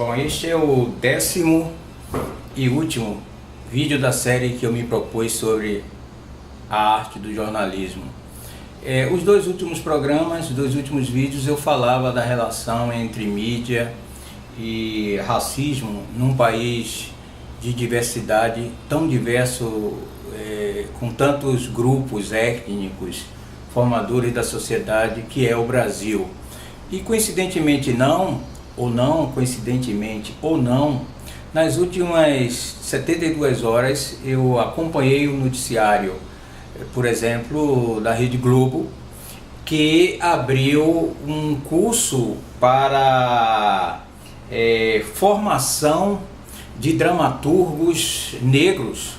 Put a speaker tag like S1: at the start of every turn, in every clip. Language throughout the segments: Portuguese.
S1: Bom, este é o 10º e último vídeo da série que eu me propus sobre a arte do jornalismo. Os dois últimos programas, dois últimos vídeos, eu falava da relação entre mídia e racismo num país de diversidade tão diverso, com tantos grupos étnicos, formadores da sociedade, que é o Brasil. E coincidentemente ou não, nas últimas 72 horas eu acompanhei o noticiário, por exemplo, da Rede Globo, que abriu um curso para formação de dramaturgos negros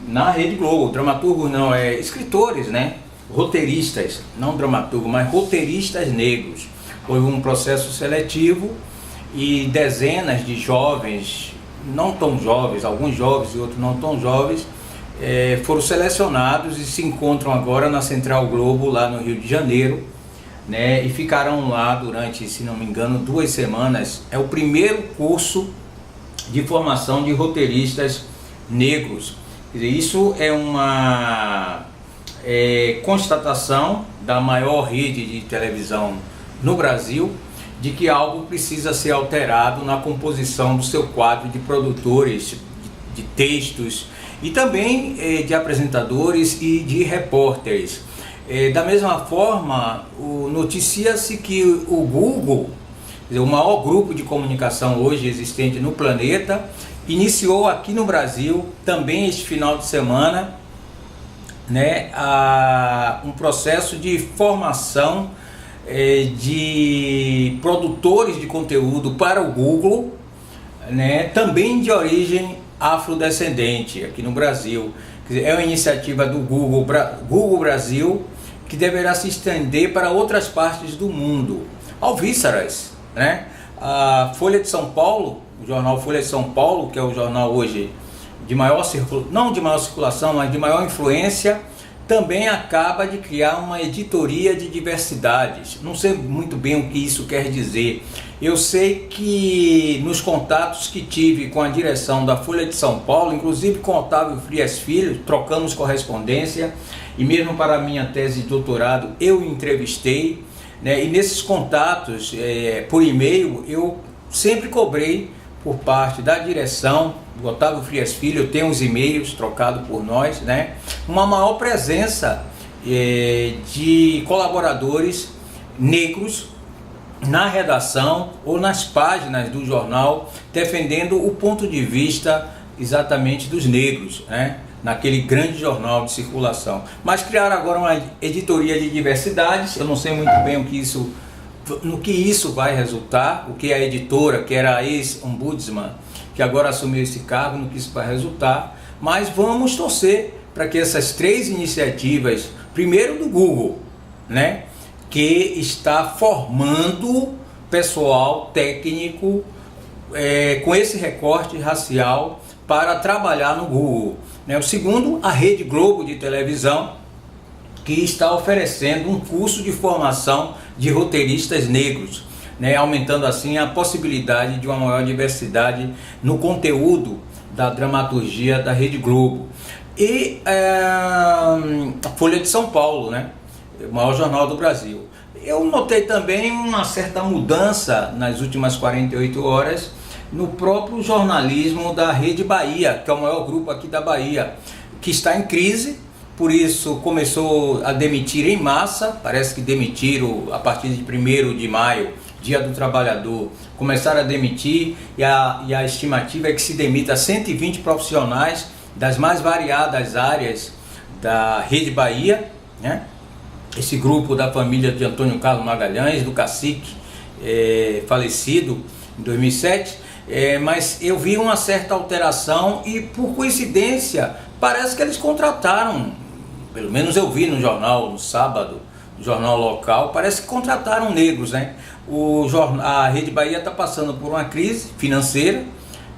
S1: na Rede Globo. Dramaturgos não, escritores, né? Roteiristas, não dramaturgos, mas roteiristas negros. Houve um processo seletivo e dezenas de jovens, não tão jovens, alguns jovens e outros não tão jovens, foram selecionados e se encontram agora na Central Globo, lá no Rio de Janeiro, né? E ficarão lá durante, se não me engano, 2 semanas. É o primeiro curso de formação de roteiristas negros. Quer dizer, isso é uma constatação da maior rede de televisão no Brasil, de que algo precisa ser alterado na composição do seu quadro de produtores de textos e também de apresentadores e de repórteres. Da mesma forma, noticia-se que o Google, o maior grupo de comunicação hoje existente no planeta, iniciou aqui no Brasil, também este final de semana, né, um processo de formação de produtores de conteúdo para o Google, né, também de origem afrodescendente aqui no Brasil. Quer dizer, é uma iniciativa do Google Brasil, que deverá se estender para outras partes do mundo. Alvíceras, né? A Folha de São Paulo, o jornal Folha de São Paulo, que é o jornal hoje de maior circulação, não de maior circulação, mas de maior influência, também acaba de criar uma editoria de diversidades. Não sei muito bem o que isso quer dizer. Eu sei que nos contatos que tive com a direção da Folha de São Paulo, inclusive com Otávio Frias Filho, trocamos correspondência, e mesmo para a minha tese de doutorado eu entrevistei, né? E nesses contatos por e-mail eu sempre cobrei por parte da direção do Otávio Frias Filho, eu tenho os e-mails trocados por nós, né? Uma maior presença de colaboradores negros na redação ou nas páginas do jornal, defendendo o ponto de vista exatamente dos negros, né? Naquele grande jornal de circulação. Mas criaram agora uma editoria de diversidades. Eu não sei muito bem no que isso vai resultar, o que a editora, que era a ex-ombudsman, que agora assumiu esse cargo, no que isso vai resultar. Mas vamos torcer para que essas 3 iniciativas, primeiro do Google, né, que está formando pessoal técnico com esse recorte racial para trabalhar no Google, né? O segundo, a Rede Globo de televisão, que está oferecendo um curso de formação de roteiristas negros, né, aumentando assim a possibilidade de uma maior diversidade no conteúdo da dramaturgia da Rede Globo. E a Folha de São Paulo, né, o maior jornal do Brasil. Eu notei também uma certa mudança nas últimas 48 horas no próprio jornalismo da Rede Bahia, que é o maior grupo aqui da Bahia, que está em crise. Por isso começou a demitir em massa. Parece que demitiram a partir de 1º de maio, Dia do Trabalhador, começaram a demitir, e a estimativa é que se demita 120 profissionais das mais variadas áreas da Rede Bahia, né? Esse grupo da família de Antônio Carlos Magalhães, do cacique falecido em 2007, mas eu vi uma certa alteração e, por coincidência, parece que eles contrataram, pelo menos eu vi no jornal, no sábado, no jornal local, parece que contrataram negros, né? A Rede Bahia está passando por uma crise financeira,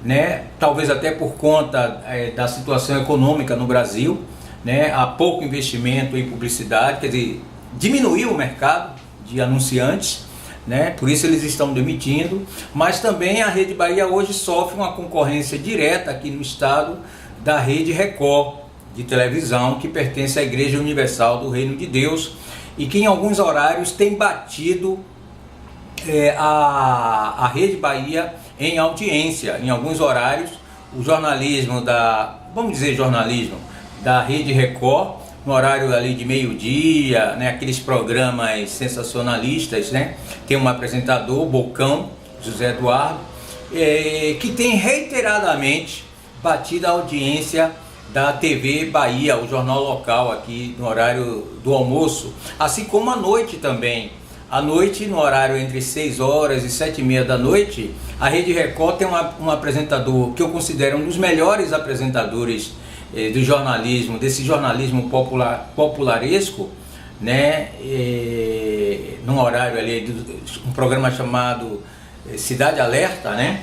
S1: né? Talvez até por conta da situação econômica no Brasil, né? Há pouco investimento em publicidade, quer dizer, diminuiu o mercado de anunciantes, né? Por isso eles estão demitindo, mas também a Rede Bahia hoje sofre uma concorrência direta aqui no estado da Rede Record de televisão, que pertence à Igreja Universal do Reino de Deus e que em alguns horários tem batido a Rede Bahia em audiência. Em alguns horários o jornalismo jornalismo da Rede Record, no horário ali de meio-dia, né, aqueles programas sensacionalistas, né, tem um apresentador, Bocão, José Eduardo, que tem reiteradamente batido a audiência da TV Bahia, o jornal local aqui no horário do almoço, assim como à noite também. À noite, no horário entre 6 horas e 7h30 da noite, a Rede Record tem um apresentador que eu considero um dos melhores apresentadores do jornalismo, desse jornalismo popularesco, né? Num horário ali, um programa chamado Cidade Alerta, né?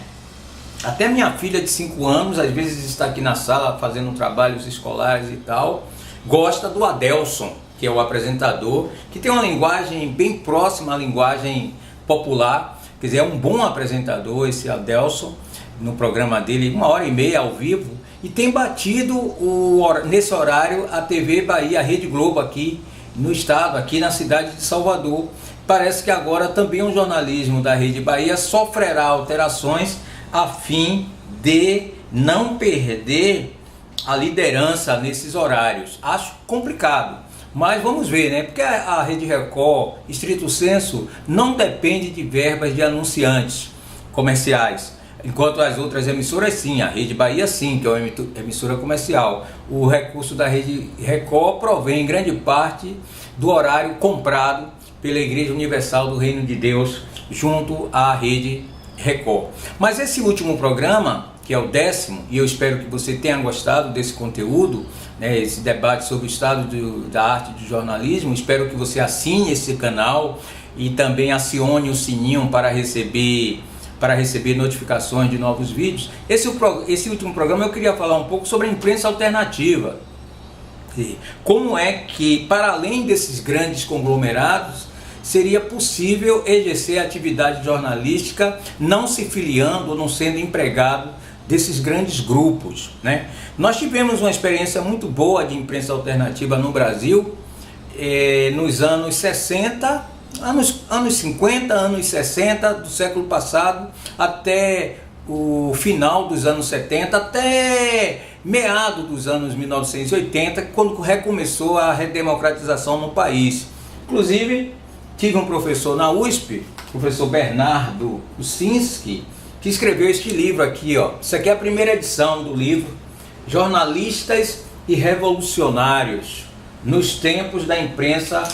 S1: Até minha filha de 5 anos, às vezes está aqui na sala fazendo trabalhos escolares e tal, gosta do Adelson, que é o apresentador, que tem uma linguagem bem próxima à linguagem popular, quer dizer, é um bom apresentador esse Adelson, no programa dele, 1h30 ao vivo, e tem batido nesse horário a TV Bahia, a Rede Globo aqui no estado, aqui na cidade de Salvador. Parece que agora também o jornalismo da Rede Bahia sofrerá alterações a fim de não perder a liderança nesses horários. Acho complicado, mas vamos ver, né? Porque a Rede Record, estrito senso, não depende de verbas de anunciantes comerciais, enquanto as outras emissoras sim, a Rede Bahia sim, que é uma emissora comercial. O recurso da Rede Record provém em grande parte do horário comprado pela Igreja Universal do Reino de Deus junto à Rede Record. Mas esse último programa, que é o 10º, e eu espero que você tenha gostado desse conteúdo, né, esse debate sobre o estado da arte do jornalismo, espero que você assine esse canal e também acione o sininho para receber notificações de novos vídeos. Esse último programa eu queria falar um pouco sobre a imprensa alternativa. Como é que, para além desses grandes conglomerados, seria possível exercer atividade jornalística não se filiando ou não sendo empregado desses grandes grupos, né? Nós tivemos uma experiência muito boa de imprensa alternativa no Brasil nos anos 60, anos 50, anos 60 do século passado, até o final dos anos 70, até meado dos anos 1980, quando recomeçou a redemocratização no país. Inclusive, tive um professor na USP, o professor Bernardo Kucinski, que escreveu este livro aqui, ó. Isso aqui é a primeira edição do livro Jornalistas e Revolucionários nos Tempos da Imprensa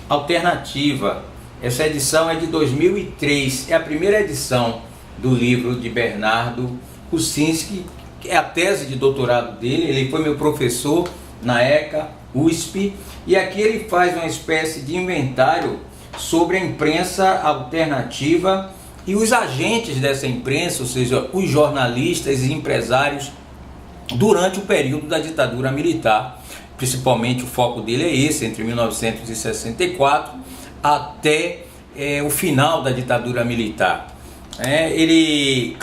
S1: Alternativa. Essa edição é de 2003, é a primeira edição do livro de Bernardo Kucinski, que é a tese de doutorado dele. Ele foi meu professor na ECA, USP, e aqui ele faz uma espécie de inventário sobre a imprensa alternativa e os agentes dessa imprensa, ou seja, os jornalistas e empresários durante o período da ditadura militar. Principalmente o foco dele é esse, entre 1964 até o final da ditadura militar. Ele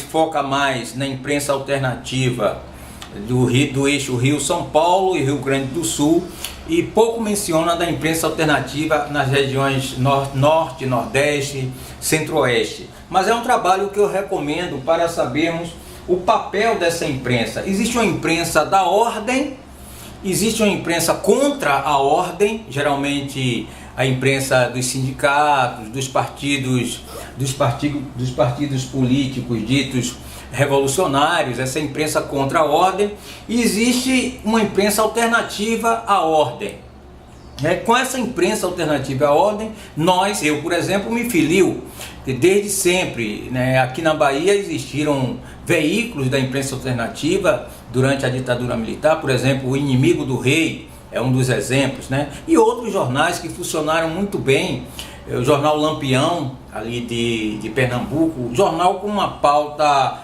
S1: foca mais na imprensa alternativa do eixo Rio-São Paulo e Rio Grande do Sul, e pouco menciona da imprensa alternativa nas regiões Norte, Nordeste, Centro-Oeste. Mas é um trabalho que eu recomendo para sabermos o papel dessa imprensa. Existe uma imprensa da ordem, existe uma imprensa contra a ordem, geralmente a imprensa dos sindicatos, dos partidos políticos ditos revolucionários, essa imprensa contra a ordem, e existe uma imprensa alternativa à ordem. Com essa imprensa alternativa à ordem, eu, por exemplo, me filio. Desde sempre, aqui na Bahia existiram veículos da imprensa alternativa durante a ditadura militar, por exemplo, o Inimigo do Rei é um dos exemplos, e outros jornais que funcionaram muito bem. O jornal Lampião, ali de Pernambuco, jornal com uma pauta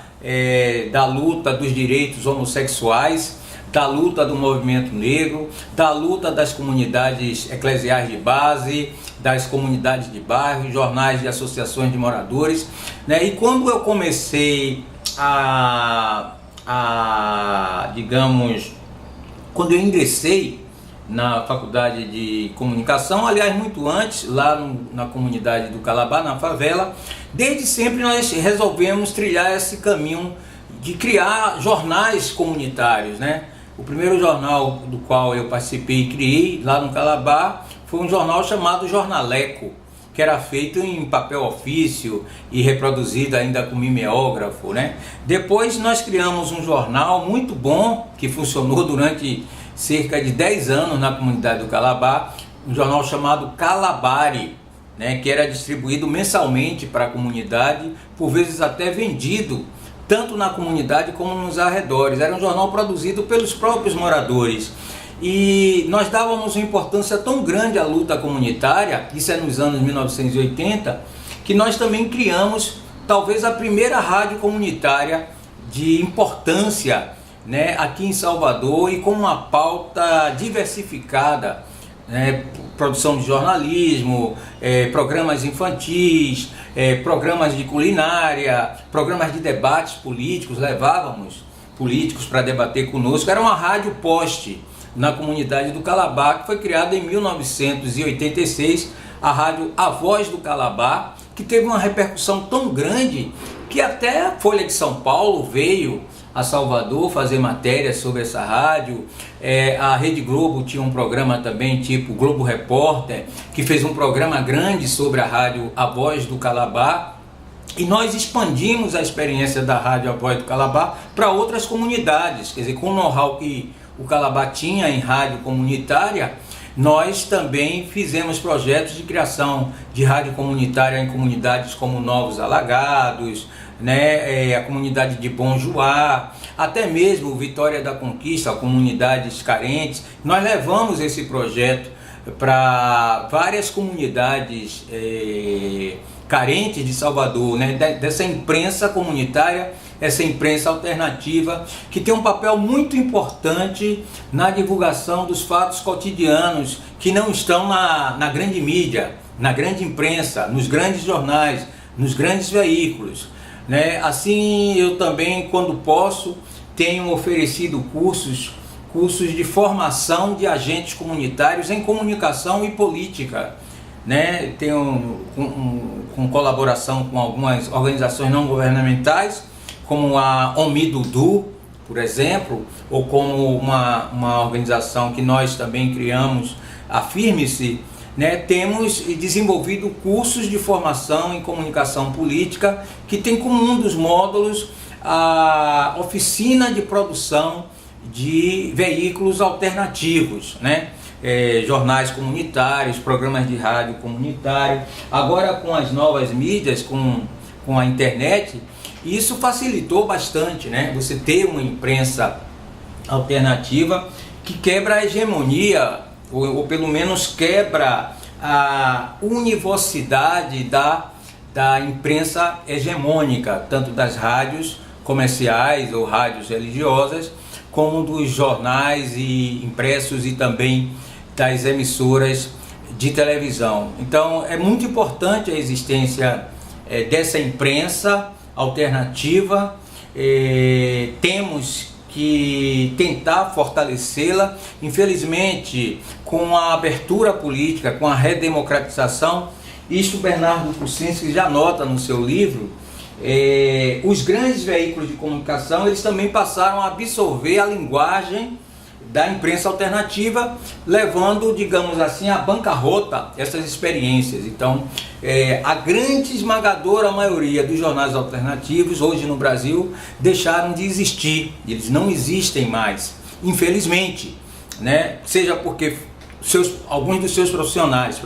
S1: da luta dos direitos homossexuais, da luta do movimento negro, da luta das comunidades eclesiais de base, das comunidades de bairro, jornais de associações de moradores, né? E quando eu comecei digamos, quando eu ingressei na faculdade de comunicação, aliás, muito antes, lá na comunidade do Calabá, na favela, desde sempre nós resolvemos trilhar esse caminho de criar jornais comunitários, né? O primeiro jornal do qual eu participei e criei lá no Calabá foi um jornal chamado Jornaleco, que era feito em papel ofício e reproduzido ainda com mimeógrafo, né? Depois nós criamos um jornal muito bom, que funcionou durante cerca de 10 anos na comunidade do Calabá, um jornal chamado Calabari, né? Que era distribuído mensalmente para a comunidade, por vezes até vendido, tanto na comunidade como nos arredores. Era um jornal produzido pelos próprios moradores. E nós dávamos uma importância tão grande à luta comunitária, isso é nos anos 1980, que nós também criamos talvez a primeira rádio comunitária de importância, né, aqui em Salvador, e com uma pauta diversificada, né, produção de jornalismo, programas infantis, programas de culinária, programas de debates políticos. Levávamos políticos para debater conosco. Era uma rádio poste na comunidade do Calabá, que foi criada em 1986, a rádio A Voz do Calabá, que teve uma repercussão tão grande que até a Folha de São Paulo veio a Salvador fazer matérias sobre essa rádio. A Rede Globo tinha um programa também, tipo Globo Repórter, que fez um programa grande sobre a rádio A Voz do Calabá. E nós expandimos a experiência da rádio A Voz do Calabá para outras comunidades, quer dizer, com o know-how que o Calabá tinha em rádio comunitária, nós também fizemos projetos de criação de rádio comunitária em comunidades como Novos Alagados, né, a comunidade de Bom Joá, até mesmo Vitória da Conquista, comunidades carentes. Nós levamos esse projeto para várias comunidades carentes de Salvador, né, dessa imprensa comunitária, essa imprensa alternativa, que tem um papel muito importante na divulgação dos fatos cotidianos que não estão na grande mídia, na grande imprensa, nos grandes jornais, nos grandes veículos, né? Assim, eu também, quando posso, tenho oferecido cursos de formação de agentes comunitários em comunicação e política, né? Tenho com colaboração com algumas organizações não governamentais, como a Omidudu, por exemplo, ou como uma organização que nós também criamos, a Firme-se, né? Temos desenvolvido cursos de formação em comunicação política, que tem como um dos módulos a oficina de produção de veículos alternativos, né? Jornais comunitários, programas de rádio comunitário. Agora, com as novas mídias, com a internet, isso facilitou bastante, né? Você ter uma imprensa alternativa que quebra a hegemonia, ou pelo menos quebra a univocidade da imprensa hegemônica, tanto das rádios comerciais ou rádios religiosas, como dos jornais e impressos e também das emissoras de televisão. Então é muito importante a existência dessa imprensa alternativa. Temos que tentar fortalecê-la. Infelizmente, com a abertura política, com a redemocratização, isto Bernardo Kucinski já nota no seu livro, os grandes veículos de comunicação, eles também passaram a absorver a linguagem da imprensa alternativa, levando, digamos assim, à bancarrota essas experiências. Então, a grande esmagadora maioria dos jornais alternativos hoje no Brasil deixaram de existir, eles não existem mais, infelizmente, né? Seja porque alguns dos seus profissionais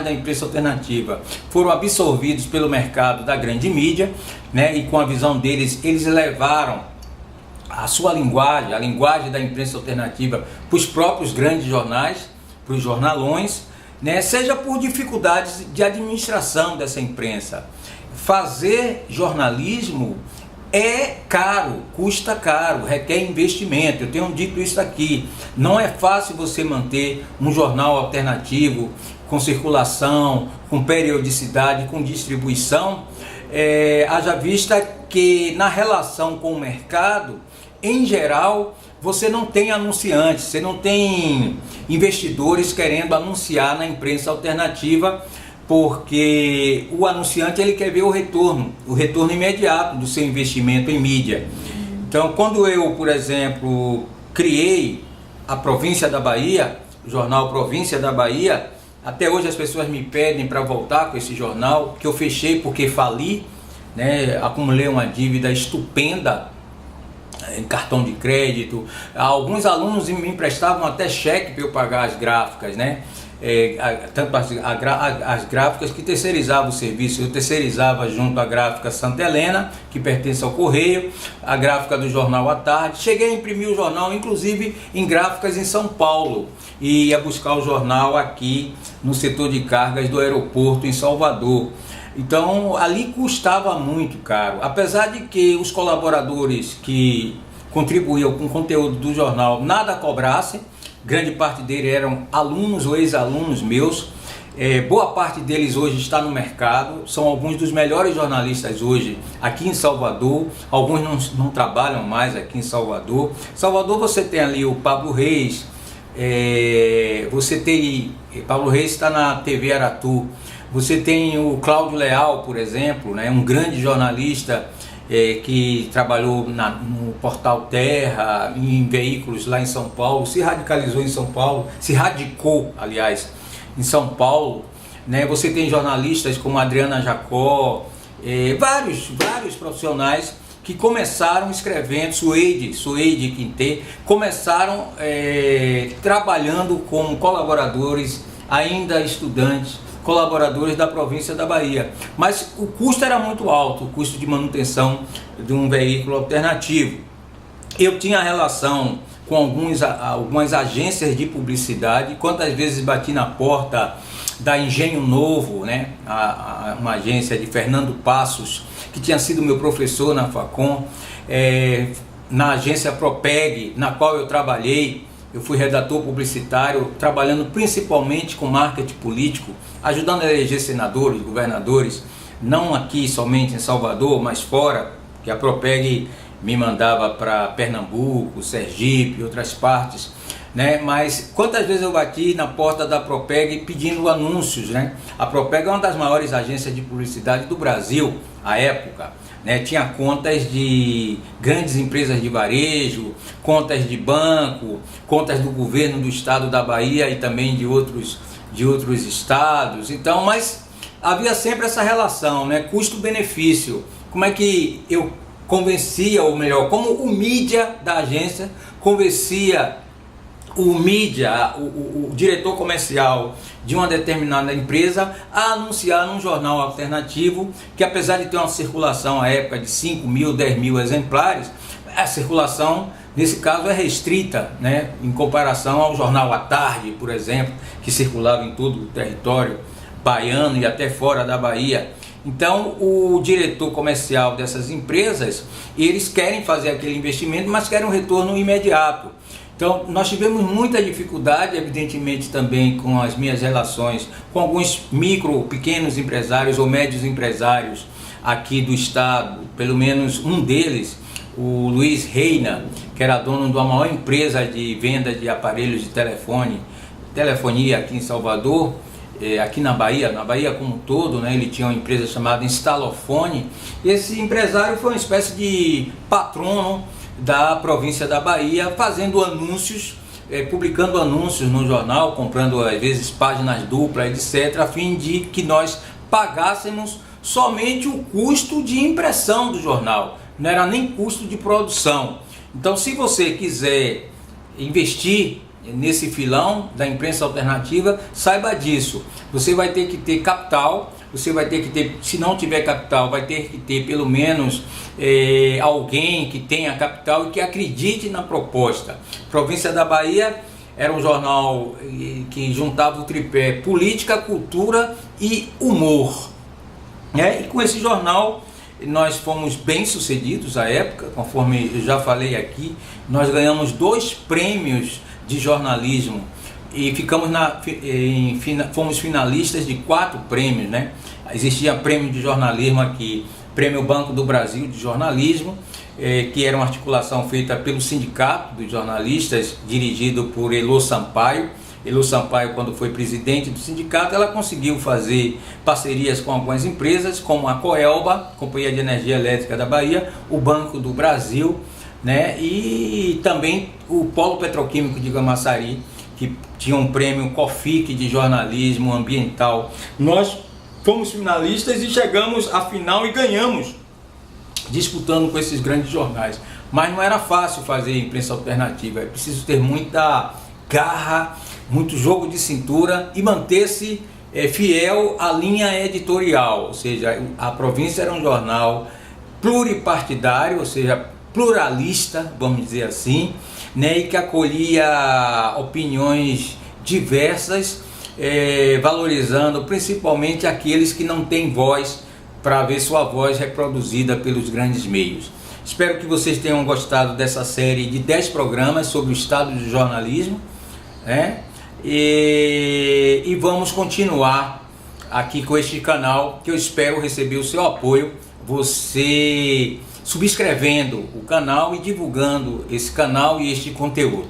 S1: da imprensa alternativa, foram absorvidos pelo mercado da grande mídia, né? E com a visão deles, eles levaram a sua linguagem, a linguagem da imprensa alternativa, para os próprios grandes jornais, para os jornalões, né? Seja por dificuldades de administração dessa imprensa. Fazer jornalismo é caro, custa caro, requer investimento. Eu tenho dito isso aqui. Não é fácil você manter um jornal alternativo com circulação, com periodicidade, com distribuição, haja vista que na relação com o mercado, em geral, você não tem anunciantes, você não tem investidores querendo anunciar na imprensa alternativa, porque o anunciante ele quer ver o retorno imediato do seu investimento em mídia. Então, quando eu, por exemplo, criei a Província da Bahia, o jornal Província da Bahia, até hoje as pessoas me pedem para voltar com esse jornal, que eu fechei porque fali, né? Acumulei uma dívida estupenda em cartão de crédito. Alguns alunos me emprestavam até cheque para eu pagar as gráficas, né? Tanto as gráficas que terceirizavam o serviço. Eu terceirizava junto à gráfica Santa Helena, que pertence ao Correio, a gráfica do jornal à tarde. Cheguei a imprimir o jornal, inclusive em gráficas em São Paulo, e ia buscar o jornal aqui no setor de cargas do aeroporto em Salvador. Então ali custava muito caro, apesar de que os colaboradores que contribuíam com o conteúdo do jornal nada cobrassem. Grande parte deles eram alunos ou ex-alunos meus. Boa parte deles hoje está no mercado, são alguns dos melhores jornalistas hoje aqui em Salvador. Alguns não trabalham mais aqui em Salvador. Salvador você tem ali o Pablo Reis, Pablo Reis está na TV Aratu. Você tem o Cláudio Leal, por exemplo, né, um grande jornalista que trabalhou no Portal Terra, em veículos lá em São Paulo, se radicalizou em São Paulo, se radicou, aliás, em São Paulo, né? Você tem jornalistas como Adriana Jacó, vários profissionais que começaram escrevendo, Suede Quintê, começaram trabalhando como colaboradores, ainda estudantes, colaboradores da Província da Bahia, mas o custo era muito alto, o custo de manutenção de um veículo alternativo. Eu tinha relação com algumas agências de publicidade. Quantas vezes bati na porta da Engenho Novo, né? Uma agência de Fernando Passos, que tinha sido meu professor na Facom, na agência Propeg, na qual eu trabalhei. Eu fui redator publicitário, trabalhando principalmente com marketing político, ajudando a eleger senadores, governadores, não aqui somente em Salvador, mas fora, que a Propeg me mandava para Pernambuco, Sergipe, outras partes, né? Mas quantas vezes eu bati na porta da Propeg pedindo anúncios, né? A Propeg é uma das maiores agências de publicidade do Brasil à época, né? Tinha contas de grandes empresas de varejo, contas de banco, contas do governo do estado da Bahia e também de outros estados. Então, mas havia sempre essa relação, né? Custo-benefício. Como é que eu convencia, ou melhor, como o mídia da agência convencia o diretor comercial de uma determinada empresa a anunciar num jornal alternativo que, apesar de ter uma circulação à época de 5 mil, 10 mil exemplares, a circulação nesse caso é restrita, né, em comparação ao jornal à tarde, por exemplo, que circulava em todo o território baiano e até fora da Bahia. Então o diretor comercial dessas empresas, eles querem fazer aquele investimento, mas querem um retorno imediato. Então nós tivemos muita dificuldade, evidentemente também com as minhas relações com alguns pequenos empresários ou médios empresários aqui do estado. Pelo menos um deles, o Luiz Reina, que era dono de uma maior empresa de venda de aparelhos de telefonia aqui em Salvador, aqui na Bahia como um todo, né? Ele tinha uma empresa chamada Instalofone. Esse empresário foi uma espécie de patrono da Província da Bahia, fazendo anúncios, publicando anúncios no jornal, comprando às vezes páginas duplas, etc., a fim de que nós pagássemos somente o custo de impressão do jornal, não era nem custo de produção. Então, se você quiser investir nesse filão da imprensa alternativa, saiba disso. Você vai ter que ter capital, você vai ter que ter, se não tiver capital, vai ter que ter pelo menos alguém que tenha capital e que acredite na proposta. Província da Bahia era um jornal que juntava o tripé política, cultura e humor, né? E com esse jornal nós fomos bem sucedidos à época, conforme eu já falei aqui. Nós ganhamos 2 prêmios de jornalismo e fomos finalistas de 4 prêmios, né? Existia prêmio de jornalismo aqui, Prêmio Banco do Brasil de Jornalismo, que era uma articulação feita pelo Sindicato dos Jornalistas, dirigido por Elô Sampaio. Elô Sampaio, quando foi presidente do sindicato, ela conseguiu fazer parcerias com algumas empresas, como a Coelba, Companhia de Energia Elétrica da Bahia, o Banco do Brasil, né? E também o Polo Petroquímico de Camaçari, que tinha um prêmio COFIC de jornalismo ambiental. Nós fomos finalistas e chegamos à final e ganhamos, disputando com esses grandes jornais. Mas não era fácil fazer imprensa alternativa, é preciso ter muita garra, muito jogo de cintura e manter-se fiel à linha editorial. Ou seja, a Província era um jornal pluripartidário, ou seja, pluralista, vamos dizer assim, né, e que acolhia opiniões diversas, valorizando principalmente aqueles que não têm voz, para ver sua voz reproduzida pelos grandes meios. Espero que vocês tenham gostado dessa série de 10 programas sobre o estado do jornalismo, né? E vamos continuar aqui com este canal, que eu espero receber o seu apoio, você subscrevendo o canal e divulgando esse canal e este conteúdo.